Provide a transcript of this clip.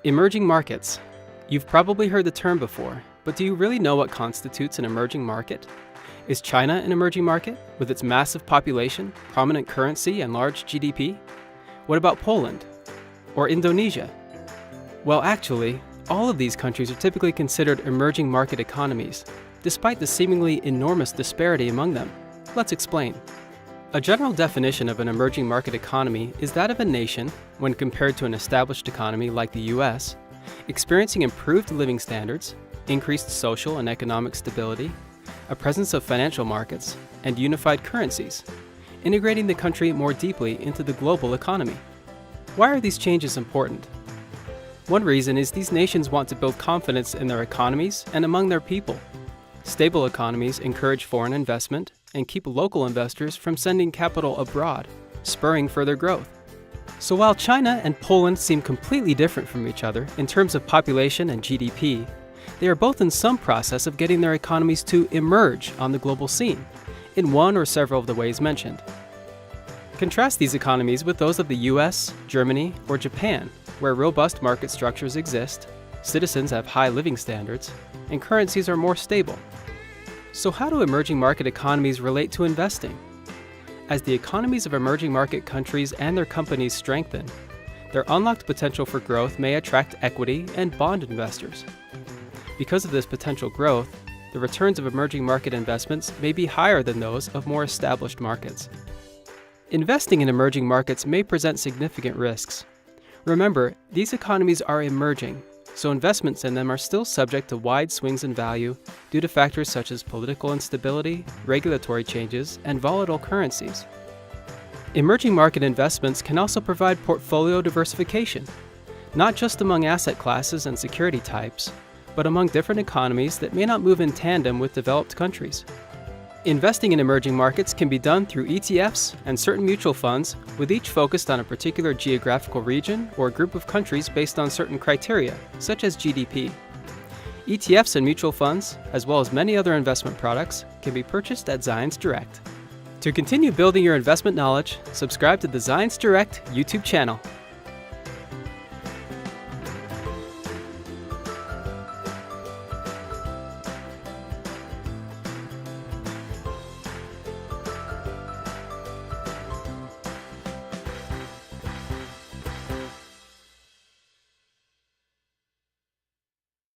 Emerging markets. You've probably heard the term before, but do you really know what constitutes an emerging market? Is China an emerging market, with its massive population, prominent currency, and large GDP? What about Poland? Or Indonesia? Well, actually, all of these countries are typically considered emerging market economies, despite the seemingly enormous disparity among them. Let's explain. A general definition of an emerging market economy is that of a nation, when compared to an established economy like the US, experiencing improved living standards, increased social and economic stability, a presence of financial markets, and unified currencies, integrating the country more deeply into the global economy. Why are these changes important? One reason is these nations want to build confidence in their economies and among their people. Stable economies encourage foreign investment and keep local investors from sending capital abroad, spurring further growth. So while China and Poland seem completely different from each other in terms of population and GDP, they are both in some process of getting their economies to emerge on the global scene, in one or several of the ways mentioned. Contrast these economies with those of the US, Germany, or Japan, where robust market structures exist, citizens have high living standards, and currencies are more stable. So how do emerging market economies relate to investing? As the economies of emerging market countries and their companies strengthen, their unlocked potential for growth may attract equity and bond investors. Because of this potential growth, the returns of emerging market investments may be higher than those of more established markets. Investing in emerging markets may present significant risks. Remember, these economies are emerging, so investments in them are still subject to wide swings in value due to factors such as political instability, regulatory changes, and volatile currencies. Emerging market investments can also provide portfolio diversification, not just among asset classes and security types, but among different economies that may not move in tandem with developed countries. Investing in emerging markets can be done through ETFs and certain mutual funds, with each focused on a particular geographical region or group of countries based on certain criteria, such as GDP. ETFs and mutual funds, as well as many other investment products, can be purchased at Zions Direct. To continue building your investment knowledge, subscribe to the Zions Direct YouTube channel.